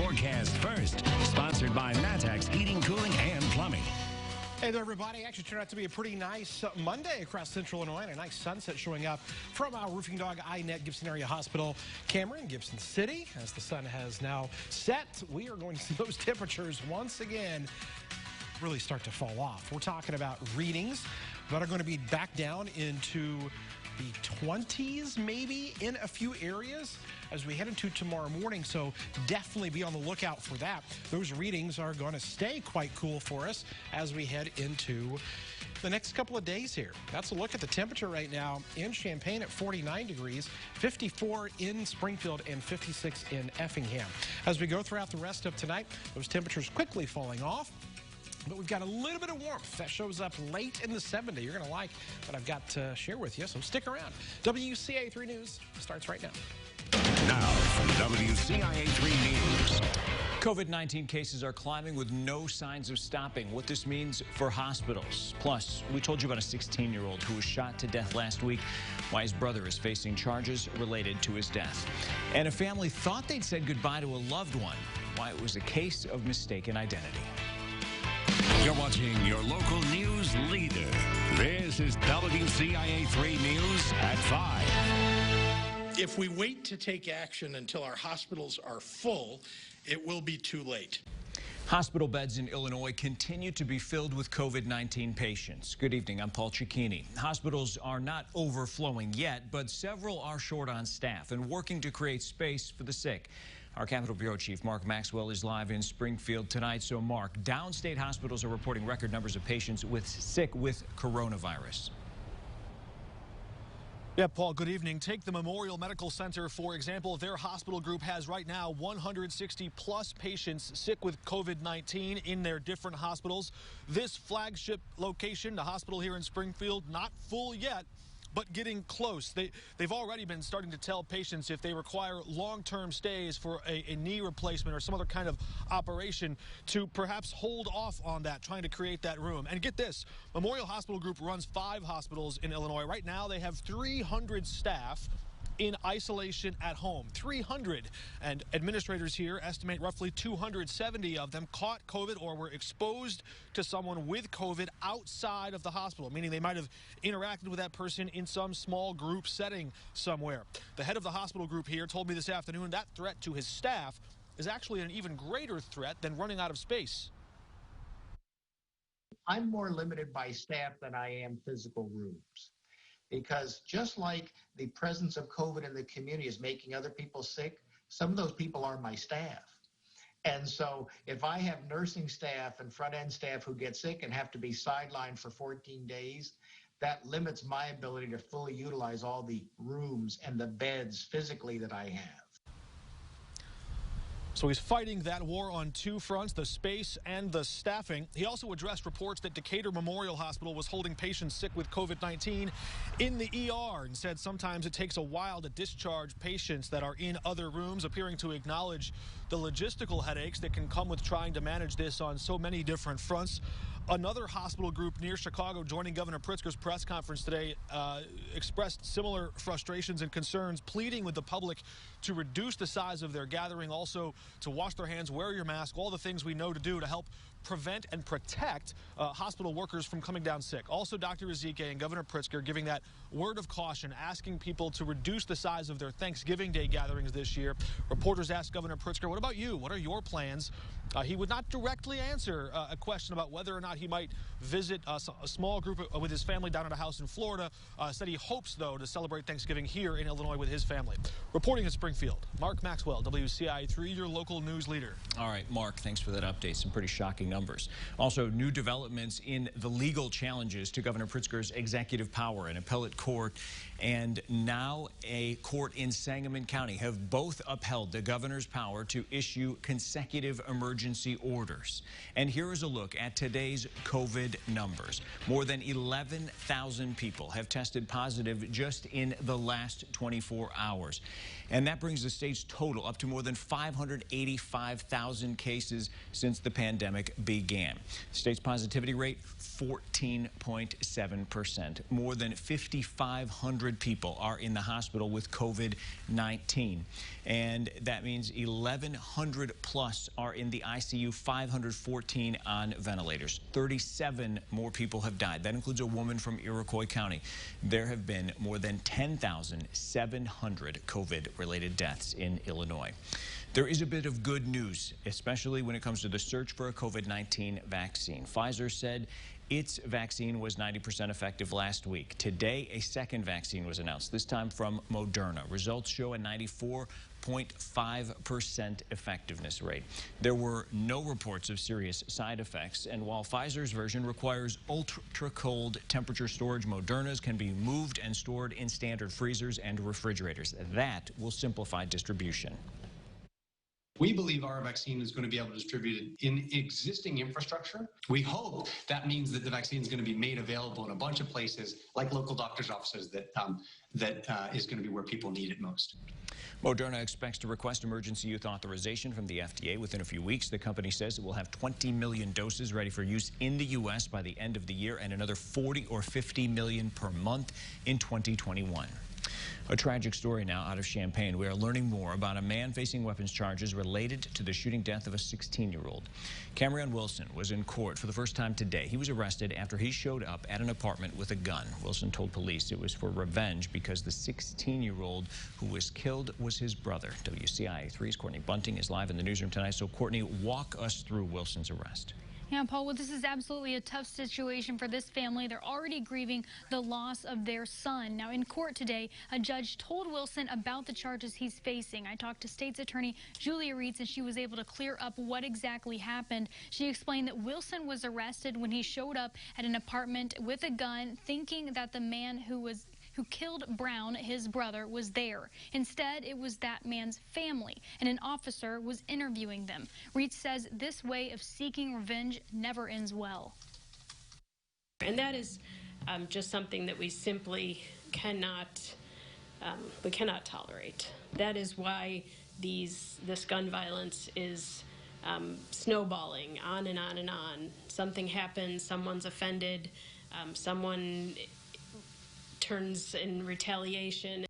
forecast first. Sponsored by Matex Heating, Cooling, and Plumbing. Hey there, everybody. Actually turned out to be a pretty nice Monday across central Illinois, and a nice sunset showing up from our roofing dog INET Gibson Area Hospital. Cameron, Gibson City, as the sun has now set, we are going to see those temperatures once again really start to fall off. We're talking about readings that are going to be back down into the 20s maybe in a few areas as we head into tomorrow morning, so definitely be on the lookout for that. Those readings are going to stay quite cool for us as we head into the next couple of days here. That's a look at the temperature right now in Champaign at 49 degrees, 54 in Springfield, and 56 in Effingham. As we go throughout the rest of tonight, those temperatures quickly falling off. But we've got a little bit of warmth that shows up late in the 70s. You're going to like what I've got to share with you, so stick around. WCIA 3 News starts right now. Now from WCIA 3 News. COVID-19 cases are climbing with no signs of stopping. What this means for hospitals. Plus, we told you about a 16-year-old who was shot to death last week, why his brother is facing charges related to his death. And a family thought they'd said goodbye to a loved one, why it was a case of mistaken identity. You're watching your local news leader. This is WCIA 3 News at 5. If we wait to take action until our hospitals are full, it will be too late. Hospital beds in Illinois continue to be filled with COVID-19 patients. Good evening, I'm Paul Cicchini. Hospitals are not overflowing yet, but several are short on staff and working to create space for the sick. Our Capitol Bureau Chief Mark Maxwell is live in Springfield tonight. So, Mark, downstate hospitals are reporting record numbers of patients sick with coronavirus. Yeah, Paul, good evening. Take the Memorial Medical Center, for example. Their hospital group has right now 160-plus patients sick with COVID-19 in their different hospitals. This flagship location, the hospital here in Springfield, not full yet, but getting close. They've already been starting to tell patients if they require long-term stays for a knee replacement or some other kind of operation to perhaps hold off on that, trying to create that room. And get this, Memorial Hospital Group runs 5 hospitals in Illinois. Right now, they have 300 staff in isolation at home. 300. And administrators here estimate roughly 270 of them caught COVID or were exposed to someone with COVID outside of the hospital, meaning they might have interacted with that person in some small group setting somewhere. The head of the hospital group here told me this afternoon that threat to his staff is actually an even greater threat than running out of space. I'm more limited by staff than I am physical rooms. Because just like the presence of COVID in the community is making other people sick, some of those people are my staff. And so if I have nursing staff and front-end staff who get sick and have to be sidelined for 14 days, that limits my ability to fully utilize all the rooms and the beds physically that I have. So he's fighting that war on 2 fronts, the space and the staffing. He also addressed reports that Decatur Memorial Hospital was holding patients sick with COVID-19 in the ER and said sometimes it takes a while to discharge patients that are in other rooms, appearing to acknowledge the logistical headaches that can come with trying to manage this on so many different fronts. Another hospital group near Chicago joining Governor Pritzker's press conference today expressed similar frustrations and concerns, pleading with the public to reduce the size of their gathering, also to wash their hands, wear your mask, all the things we know to do to help prevent and protect hospital workers from coming down sick. Also, Dr. Ezike and Governor Pritzker giving that word of caution, asking people to reduce the size of their Thanksgiving Day gatherings this year. Reporters asked Governor Pritzker, what about you? What are your plans? He would not directly answer a question about whether or not he might visit a small group with his family down at a house in Florida. Said he hopes, though, to celebrate Thanksgiving here in Illinois with his family. Reporting in Springfield, Mark Maxwell, WCIA 3, your local news leader. All right, Mark, thanks for that update. Some pretty shocking numbers. Also, new developments in the legal challenges to Governor Pritzker's executive power. An appellate court and now a court in Sangamon County have both upheld the governor's power to issue consecutive emergency orders. And here is a look at today's COVID numbers. More than 11,000 people have tested positive just in the last 24 hours. And that brings the state's total up to more than 585,000 cases since the pandemic began. The state's positivity rate, 14.7%. More than 5,500 people are in the hospital with COVID-19. And that means 1,100 plus are in the ICU, 514 on ventilators. 37 more people have died. That includes a woman from Iroquois County. There have been more than 10,700 COVID-related deaths in Illinois. There is a bit of good news, especially when it comes to the search for a COVID-19 vaccine. Pfizer said its vaccine was 90% effective last week. Today, a second vaccine was announced, this time from Moderna. Results show a 94.5% effectiveness rate. There were no reports of serious side effects, and while Pfizer's version requires ultra-cold temperature storage, Moderna's can be moved and stored in standard freezers and refrigerators. That will simplify distribution. We believe our vaccine is going to be able to distribute it in existing infrastructure. We hope that means that the vaccine is going to be made available in a bunch of places, like local doctors' offices, that is going to be where people need it most. Moderna expects to request emergency use authorization from the FDA within a few weeks. The company says it will have 20 million doses ready for use in the U.S. by the end of the year and another 40 or 50 million per month in 2021. A tragic story now out of Champaign. We are learning more about a man facing weapons charges related to the shooting death of a 16-year-old. Cameron Wilson was in court for the first time today. He was arrested after he showed up at an apartment with a gun. Wilson told police it was for revenge because the 16-year-old who was killed was his brother. WCIA 3's Courtney Bunting is live in the newsroom tonight. So, Courtney, walk us through Wilson's arrest. Yeah, Paul, well, this is absolutely a tough situation for this family. They're already grieving the loss of their son. Now, in court today, a judge told Wilson about the charges he's facing. I talked to State's Attorney Julia Reitz, and she was able to clear up what exactly happened. She explained that Wilson was arrested when he showed up at an apartment with a gun, thinking that the man who killed Brown, his brother, was there. Instead, it was that man's family, and an officer was interviewing them. Reitz says this way of seeking revenge never ends well. And that is just something that we simply cannot tolerate. That is why this gun violence is snowballing on and on and on. Something happens, someone's offended, someone turns in retaliation.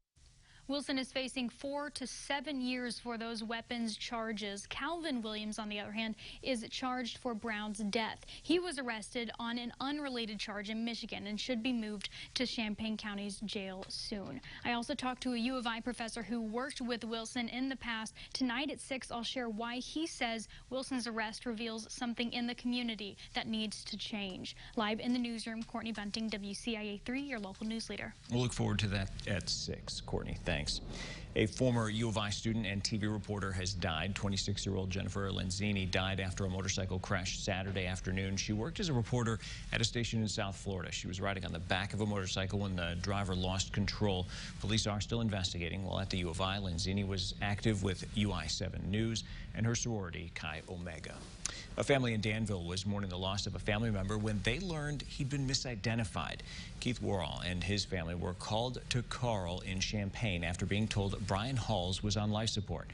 Wilson is facing 4 to 7 years for those weapons charges. Calvin Williams, on the other hand, is charged for Brown's death. He was arrested on an unrelated charge in Michigan and should be moved to Champaign County's jail soon. I also talked to a U of I professor who worked with Wilson in the past. Tonight at 6, I'll share why he says Wilson's arrest reveals something in the community that needs to change. Live in the newsroom, Courtney Bunting, WCIA 3, your local news leader. We'll look forward to that at 6. Courtney, thanks. A former U of I student and TV reporter has died. 26-year-old Jennifer Lenzini died after a motorcycle crash Saturday afternoon. She worked as a reporter at a station in South Florida. She was riding on the back of a motorcycle when the driver lost control. Police are still investigating. While at the U of I, Lenzini was active with UI7 News and her sorority, Chi Omega. A family in Danville was mourning the loss of a family member when they learned he'd been misidentified. Keith Worrell and his family were called to Carl in Champaign after being told Brian Halls was on life support.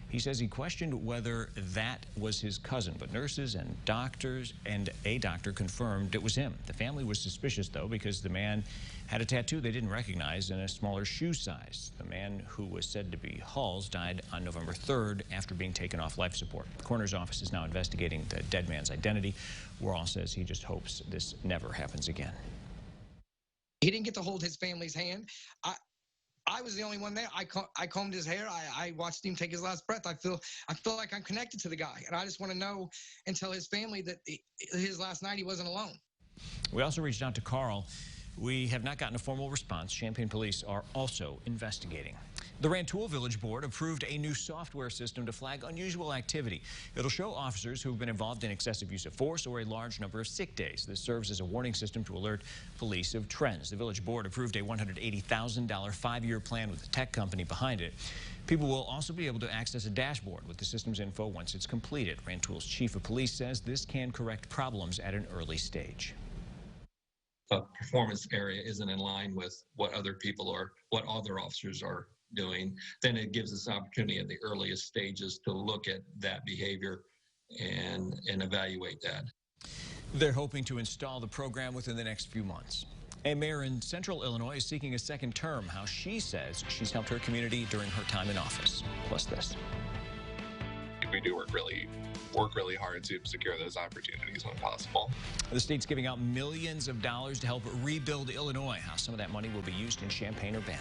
He says he questioned whether that was his cousin, but nurses and doctors and a doctor confirmed it was him. The family was suspicious, though, because the man had a tattoo they didn't recognize in a smaller shoe size. The man who was said to be Halls died on November 3rd after being taken off life support. The coroner's office is now investigating the dead man's identity. Worrell says he just hopes this never happens again. He didn't get to hold his family's hand. I was the only one there. I combed his hair. I watched him take his last breath. I feel like I'm connected to the guy, and I just want to know and tell his family that his last night he wasn't alone. We also reached out to Carl. We have not gotten a formal response. Champaign police are also investigating. The Rantoul Village Board approved a new software system to flag unusual activity. It'll show officers who have been involved in excessive use of force or a large number of sick days. This serves as a warning system to alert police of trends. The Village Board approved a $180,000 5-year plan with a tech company behind it. People will also be able to access a dashboard with the system's info once it's completed. Rantoul's chief of police says this can correct problems at an early stage. The performance area isn't in line with what other people or what other officers are doing, then it gives us opportunity at the earliest stages to look at that behavior and evaluate that. They're hoping to install the program within the next few months. A mayor in Central Illinois is seeking a second term. How she says she's helped her community during her time in office. Plus this. We do work really hard to secure those opportunities when possible. The state's giving out millions of dollars to help rebuild Illinois. How some of that money will be used in Champaign-Urbana.